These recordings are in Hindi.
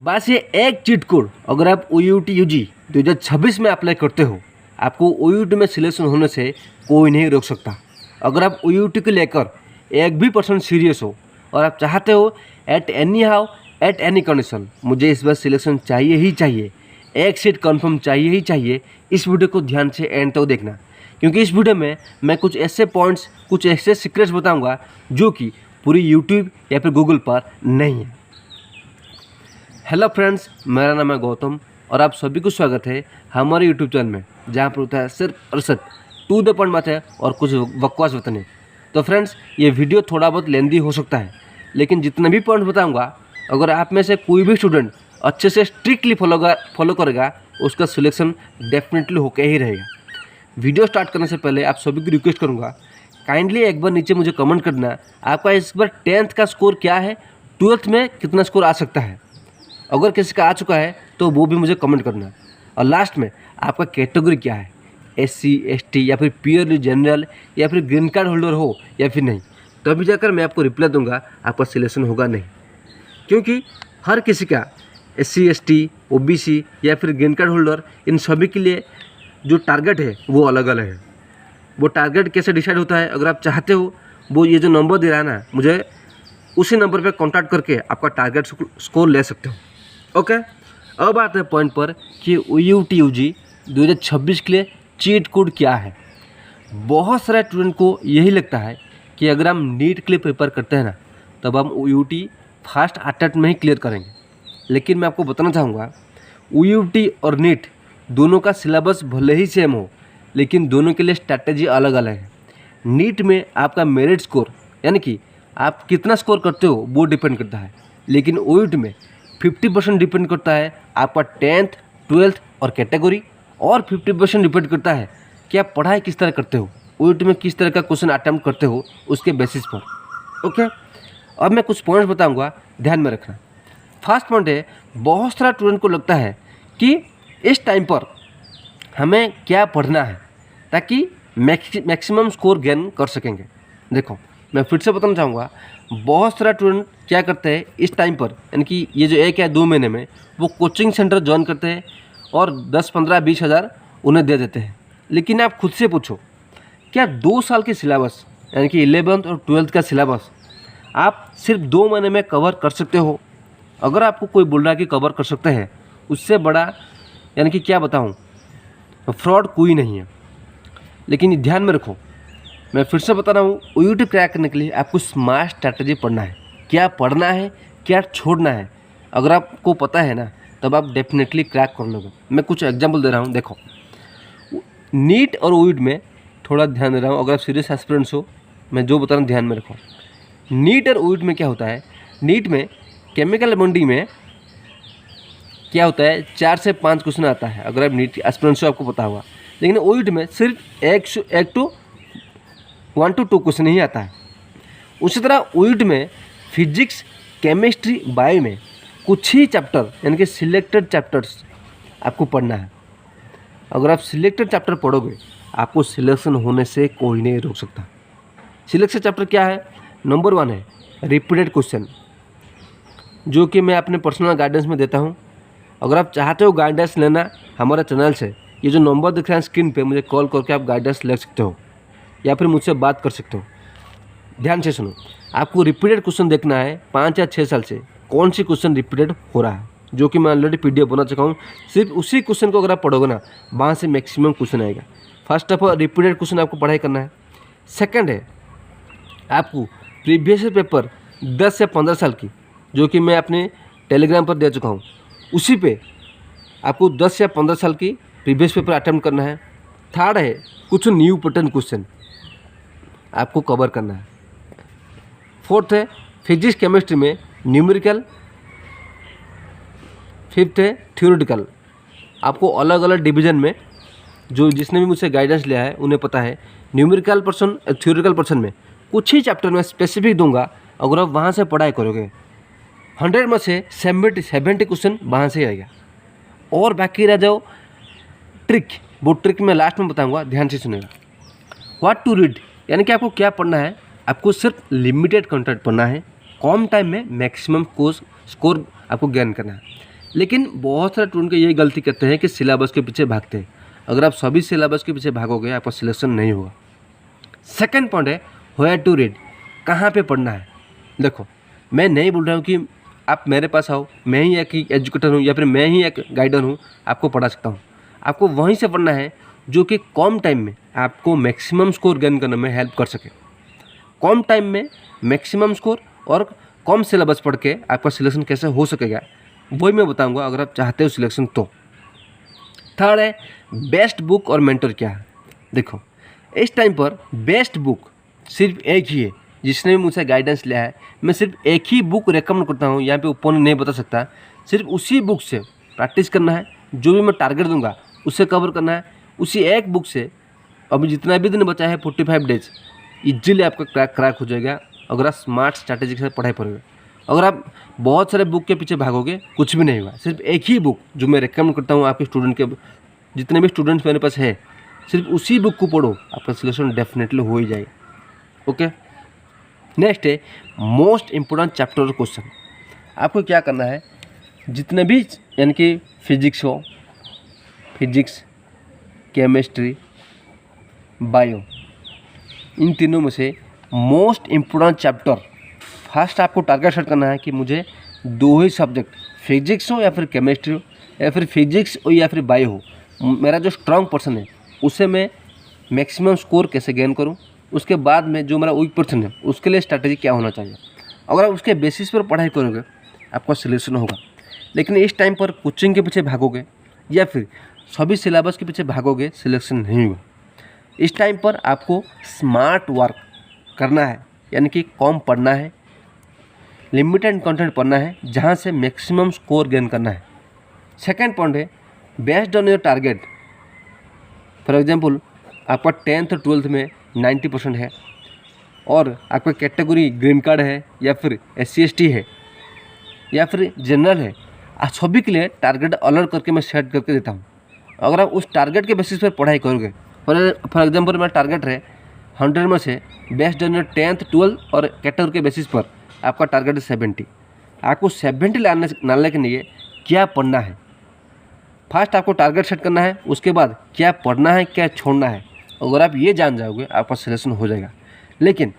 बस ये एक चीट कोड अगर आप OUT UG 2026 में अप्लाई करते हो, आपको OUT में सिलेक्शन होने से कोई नहीं रोक सकता। अगर आप OUT को लेकर एक भी % सीरियस हो और आप चाहते हो at any how at any condition मुझे इस बार सिलेक्शन चाहिए ही चाहिए, एक सीट कंफर्म चाहिए ही चाहिए, इस वीडियो को ध्यान से एंड तक देखना, क्योंकि इस वीडियो में मैं कुछ ऐसे पॉइंट्स, कुछ ऐसे सीक्रेट्स बताऊंगा जो कि पूरी यूट्यूब या फिर गूगल पर नहीं है। हेलो फ्रेंड्स, मेरा नाम है गौतम और आप सभी को स्वागत है हमारे यूट्यूब चैनल में, जहाँ पर होता है सिर्फ और सिर्फ टू द पॉइंट बात है और कुछ बकवास बताने। तो फ्रेंड्स, ये वीडियो थोड़ा बहुत लेंदी हो सकता है, लेकिन जितने भी पॉइंट बताऊंगा, अगर आप में से कोई भी स्टूडेंट अच्छे से स्ट्रिक्टली फॉलो करेगा, उसका सिलेक्शन डेफिनेटली होकर ही रहेगा। वीडियो स्टार्ट करने से पहले आप सभी को रिक्वेस्ट करूँगा, काइंडली एक बार नीचे मुझे कमेंट करना आपका इस बार 10th का स्कोर क्या है, 12th में कितना स्कोर आ सकता है। अगर किसी का आ चुका है तो वो भी मुझे कमेंट करना, और लास्ट में आपका कैटेगरी क्या है, SC ST या फिर प्योरली जनरल या फिर ग्रीन कार्ड होल्डर हो या फिर नहीं, तभी जाकर मैं आपको रिप्लाई दूंगा आपका सिलेक्शन होगा नहीं। क्योंकि हर किसी का SC ST OBC या फिर ग्रीन कार्ड होल्डर, इन सभी के लिए जो टारगेट है वो अलग अलग है। वो टारगेट कैसे डिसाइड होता है, अगर आप चाहते हो वो ये जो नंबर दे रहा है ना, मुझे उसी नंबर पे कांटेक्ट करके आपका टारगेट स्कोर ले सकते हो। ओके, अब आते हैं पॉइंट पर कि OUT UG 2026 के लिए चीट कोड क्या है। बहुत सारे स्टूडेंट को यही लगता है कि अगर हम नीट के लिए प्रिपेयर करते हैं ना, तब हम OUT फर्स्ट अटेम्प्ट में ही क्लियर करेंगे। लेकिन मैं आपको बताना चाहूँगा, OUT और नीट दोनों का सिलेबस भले ही सेम हो, लेकिन दोनों के लिए स्ट्रैटेजी अलग अलग है। नीट में आपका मेरिट स्कोर, यानी कि आप कितना स्कोर करते हो, वो डिपेंड करता है, लेकिन OUT में 50% डिपेंड करता है आपका 10th 12th और कैटेगरी, और 50% डिपेंड करता है कि आप पढ़ाई किस तरह करते हो, OUT में किस तरह का क्वेश्चन अटेम्प्ट करते हो, उसके बेसिस पर। ओके, अब मैं कुछ पॉइंट्स बताऊंगा, ध्यान में रखना। फर्स्ट पॉइंट है, बहुत सारा स्टूडेंट को लगता है कि इस टाइम पर हमें क्या पढ़ना है ताकि मैक्सिमम स्कोर गेन कर सकेंगे। देखो, मैं फिर से बताना चाहूँगा, बहुत सारा स्टूडेंट क्या करते हैं इस टाइम पर, यानी कि ये जो 1 या 2 महीने में वो कोचिंग सेंटर ज्वाइन करते हैं और 10 15 20 हज़ार उन्हें दे देते हैं। लेकिन आप खुद से पूछो, क्या 2 साल की सिलेबस, यानी कि 11th और 12th का सिलेबस आप सिर्फ 2 महीने में कवर कर सकते हो? अगर आपको कोई बोल रहा है कि कवर कर सकते हैं, उससे बड़ा यानी कि क्या बताऊँ, फ्रॉड कोई नहीं है। लेकिन ध्यान में रखो, मैं फिर से बता रहा हूँ, OUT क्रैक करने के लिए आपको स्मार्ट स्ट्रैटेजी पढ़ना है, क्या पढ़ना है क्या छोड़ना है। अगर आपको पता है ना, तब आप डेफिनेटली क्रैक कर लोगे। मैं कुछ एग्जांपल दे रहा हूँ। देखो, नीट और OUT में थोड़ा ध्यान दे रहा हूँ, अगर आप सीरियस एस्पिरेंट्स हो, मैं जो बता रहा हूँ ध्यान में रखो। नीट और OUT में क्या होता है, नीट में केमिकल बॉन्डिंग में क्या होता है, 4 से 5 क्वेश्चन आता है, अगर आप नीट एस्पिरेंट्स हो आपको पता होगा। लेकिन OUT में सिर्फ 1 to 1 to 2 क्वेश्चन ही आता है। उसी तरह OUT में फिजिक्स केमिस्ट्री बायो में कुछ ही चैप्टर, यानी कि सिलेक्टेड चैप्टर्स आपको पढ़ना है। अगर आप सिलेक्टेड चैप्टर पढ़ोगे, आपको सिलेक्शन होने से कोई नहीं रोक सकता। सिलेक्टेड चैप्टर क्या है? नंबर 1 है रिपीटेड क्वेश्चन, जो कि मैं अपने पर्सनल गाइडेंस में देता हूँ। अगर आप चाहते हो गाइडेंस लेना हमारे चैनल से, ये जो नंबर दिख रहा है स्क्रीन पे, मुझे कॉल करके आप गाइडेंस ले सकते हो या फिर मुझसे बात कर सकते हो। ध्यान से सुनो, आपको रिपीटेड क्वेश्चन देखना है 5 या 6 साल से, कौन सी क्वेश्चन रिपीटेड हो रहा है, जो कि मैं ऑलरेडी PDF बना चुका हूँ। सिर्फ उसी क्वेश्चन को अगर आप पढ़ोगे ना, वहाँ से मैक्सिमम क्वेश्चन आएगा। First of all repeated question आपको पढ़ाई करना है। सेकंड है, आपको प्रीवियस पेपर 10 या 15 साल की, जो कि मैं अपने टेलीग्राम पर दे चुका हूँ, उसी पे आपको 10 या 15 साल की प्रीवियस पेपर अटेम्प्ट करना है। थर्ड है, कुछ न्यू पैटर्न क्वेश्चन आपको कवर करना है। फोर्थ है फिजिक्स केमिस्ट्री में न्यूमेरिकल। फिफ्थ है थ्योरेटिकल। आपको अलग अलग डिवीज़न में, जो जिसने भी मुझसे गाइडेंस लिया है उन्हें पता है, न्यूमेरिकल पर्सन थ्योरेटिकल पर्सन में कुछ ही चैप्टर में स्पेसिफिक दूंगा। अगर आप वहाँ से पढ़ाई करोगे, 100 में से 70 क्वेश्चन वहाँ से आएगा। और बाकी रह जाओ ट्रिक, वो ट्रिक मैं लास्ट में बताऊँगा, ध्यान से सुनेगा। व्हाट टू रीड, यानी कि आपको क्या पढ़ना है, आपको सिर्फ लिमिटेड कंटेंट पढ़ना है, कम टाइम में मैक्सिमम स्कोर आपको गेन करना है। लेकिन बहुत सारे स्टूडेंट ये गलती करते हैं कि सिलेबस के पीछे भागते हैं। अगर आप सभी सिलेबस के पीछे भागोगे आपका सिलेक्शन नहीं होगा। सेकंड पॉइंट है वेयर टू रीड, कहाँ पे पढ़ना है। देखो, मैं नहीं बोल रहा हूँ कि आप मेरे पास आओ, मैं ही एक एजुकेटर हूँ या फिर मैं ही एक गाइडर हूँ, आपको पढ़ा सकता हूँ। आपको वहीं से पढ़ना है जो कि कम टाइम में आपको मैक्सिमम स्कोर गेन करने में हेल्प कर सके। कम टाइम में मैक्सिमम स्कोर और कम सिलेबस पढ़ के आपका सिलेक्शन कैसे हो सकेगा वही मैं बताऊंगा अगर आप चाहते हो सिलेक्शन तो। थर्ड है बेस्ट बुक और मेंटर क्या है। देखो, इस टाइम पर बेस्ट बुक सिर्फ एक ही है। जिसने भी मुझसे गाइडेंस लिया है, मैं सिर्फ एक ही बुक रेकमेंड करता हूँ, यहाँ पे ऊपर नहीं बता सकता। सिर्फ उसी बुक से प्रैक्टिस करना है, जो भी मैं टारगेट दूंगा उससे कवर करना है। उसी एक बुक से अभी जितना भी दिन बचा है 45 डेज इजीली आपका क्रैक हो जाएगा अगर आप स्मार्ट स्ट्रैटेजी से पढ़ाई करोगे। अगर आप बहुत सारे बुक के पीछे भागोगे कुछ भी नहीं हुआ। सिर्फ एक ही बुक जो मैं रेकमेंड करता हूँ आपके स्टूडेंट के, जितने भी स्टूडेंट्स मेरे पास है, सिर्फ उसी बुक को पढ़ो, आपका सिलेक्शन डेफिनेटली हो ही जाएगा। ओके, नेक्स्ट है मोस्ट इम्पोर्टेंट चैप्टर और क्वेश्चन। आपको क्या करना है, जितने भी यानी कि फिजिक्स हो, फिजिक्स, केमिस्ट्री, बायो, इन तीनों में से मोस्ट इम्पोर्टेंट चैप्टर फर्स्ट आपको टारगेट सेट करना है कि मुझे दो ही सब्जेक्ट, फिजिक्स हो या फिर केमिस्ट्री हो या फिर फिजिक्स हो या फिर बायो हो, मेरा जो स्ट्रॉन्ग पर्सन है उसे मैं मैक्सिमम स्कोर कैसे गेन करूं, उसके बाद में जो मेरा वीक पर्सन है उसके लिए स्ट्रैटेजी क्या होना चाहिए। अगर आप उसके बेसिस पर पढ़ाई करोगे आपका सिलेक्शन होगा। लेकिन इस टाइम पर कोचिंग के पीछे भागोगे या फिर सभी सिलेबस के पीछे भागोगे, सिलेक्शन नहीं होगा। इस टाइम पर आपको स्मार्ट वर्क करना है, यानी कि कम पढ़ना है, लिमिटेड कंटेंट पढ़ना है, जहाँ से मैक्सिमम स्कोर गेन करना है। सेकंड पॉइंट है based on your target. For example आपका 10th और 12th में 90% है और आपका कैटेगरी ग्रीन कार्ड है या फिर SC/ST है या फिर जनरल है, आप सभी के लिए टारगेट अलग करके मैं सेट करके देता हूँ। अगर आप उस टारगेट के बेसिस पर पढ़ाई करोगे, फॉर एग्जांपल मेरा टारगेट है 100 में से based on your 10th 12th और कैटेगरी के बेसिस पर आपका टारगेट है 70। आपको 70 लाने के लिए क्या पढ़ना है, फर्स्ट आपको टारगेट सेट करना है, उसके बाद क्या पढ़ना है क्या छोड़ना है। अगर आप ये जान जाओगे आपका सिलेक्शन हो जाएगा। लेकिन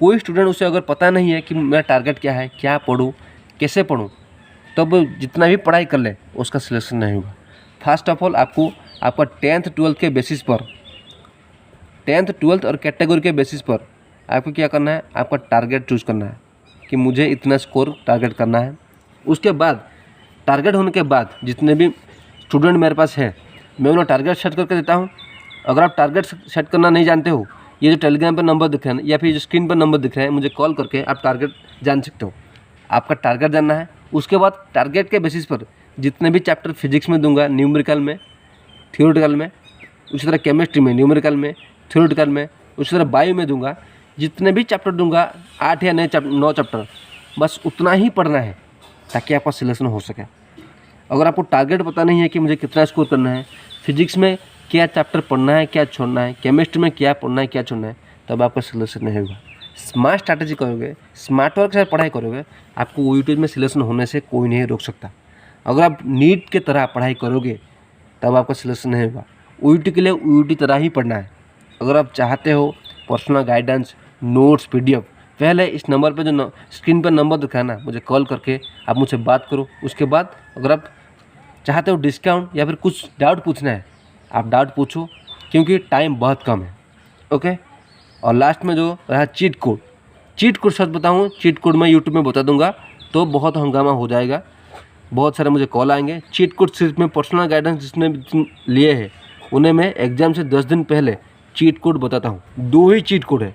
कोई स्टूडेंट उसे अगर पता नहीं है कि मेरा टारगेट क्या है, क्या पढ़ूँ, कैसे पढ़ूँ, तब जितना भी पढ़ाई कर ले उसका सिलेक्शन नहीं होगा। फर्स्ट ऑफ ऑल आपको आपका 10th 12th के बेसिस पर, 10th 12th और कैटेगरी के बेसिस पर आपको क्या करना है, आपका टारगेट चूज़ करना है कि मुझे इतना स्कोर टारगेट करना है। उसके बाद टारगेट होने के बाद जितने भी स्टूडेंट मेरे पास है मैं उन्हें टारगेट सेट करके देता हूँ। अगर आप टारगेट सेट करना नहीं जानते हो, ये जो टेलीग्राम पर नंबर दिख रहा है या फिर जो स्क्रीन पर नंबर दिख रहा है, मुझे कॉल करके आप टारगेट जान सकते हो। आपका टारगेट जानना है, उसके बाद टारगेट के बेसिस पर जितने भी चैप्टर फिजिक्स में दूंगा न्यूमेरिकल में, थियोरेटिकल में, उसी तरह केमिस्ट्री में न्यूमेरिकल में, थियोरेटिकल में, उसी तरह बायो में दूंगा, जितने भी चैप्टर दूंगा 8 या 9 चैप्टर, बस उतना ही पढ़ना है ताकि आपका सिलेक्शन हो सके। अगर आपको टारगेट पता नहीं है कि मुझे कितना स्कोर करना है, फिजिक्स में क्या चैप्टर पढ़ना है क्या छोड़ना है, केमिस्ट्री में क्या पढ़ना है क्या छोड़ना है, तब आपका सिलेक्शन नहीं होगा। स्मार्ट स्ट्रैटेजी करोगे, स्मार्ट वर्क से पढ़ाई करोगे, आपको OUT में सिलेक्शन होने से कोई नहीं रोक सकता। अगर आप नीट के तरह पढ़ाई करोगे तब आपका सिलेक्शन नहीं होगा। OUT के लिए OUT तरह ही पढ़ना है। अगर आप चाहते हो पर्सनल गाइडेंस, नोट्स, PDF, पहले इस नंबर पे जो स्क्रीन पर नंबर दिखाना, मुझे कॉल करके आप मुझसे बात करो। उसके बाद अगर आप चाहते हो डिस्काउंट या फिर कुछ डाउट पूछना है, आप डाउट पूछो क्योंकि टाइम बहुत कम है। ओके, और लास्ट में जो रहा चीट कोड सच बताऊँ, चीट कोड मैं यूट्यूब में बता दूंगा तो बहुत हंगामा हो जाएगा, बहुत सारे मुझे कॉल आएंगे। चीट कोड सिर्फ मैं पर्सनल गाइडेंस जिसने लिए है उन्हें मैं एग्ज़ाम से 10 दिन पहले चीट कोड बताता हूँ। 2 ही चीट कोड है,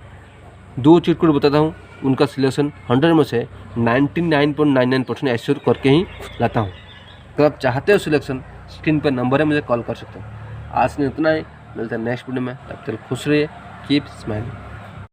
2 चीट कोड बताता हूँ, उनका सिलेक्शन 100 में से 99.99% एश्योर करके ही लाता हूँ। तो आप चाहते हो सिलेक्शन, स्क्रीन पर नंबर है, मुझे कॉल कर सकते हो। आज ने इतना ही, मिलता है नेक्स्ट वीडियो में। तब तक खुश रहिए, कीप स्माइलिंग।